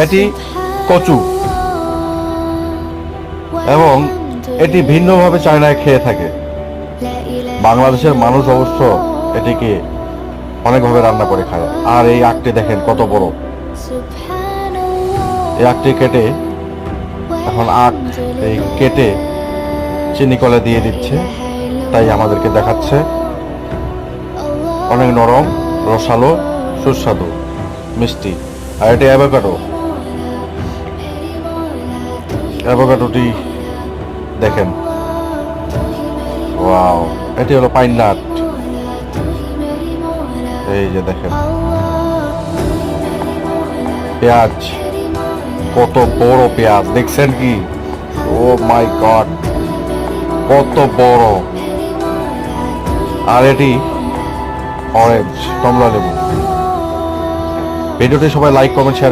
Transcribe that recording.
এটি কচু এবং এটি ভিন্নভাবে চায়নায় খেয়ে থাকে। বাংলাদেশের মানুষ অবশ্য এটিকে অনেকভাবে রান্না করে খায়। আর এই আখটি দেখেন কত বড়। এই আখটি কেটে এখন এই কেটে চিনি কলে দিয়ে দিচ্ছে, তাই আমাদেরকে দেখাচ্ছে। অনেক নরম, রসালো, সুস্বাদু, মিষ্টি। আর এটি অ্যাভোকাডোটি দেখেন, ওয়াও। এটি হলো পাইন নাট। এই যে দেখেন পেঁয়াজ, কত বড় পেঁয়াজ দেখছেন কি? ও মাই গড, কত বড়। আর এটি অরেঞ্জ, কমলা লেবু। ভিডিওটি সবাই লাইক, কমেন্ট, শেয়ার করে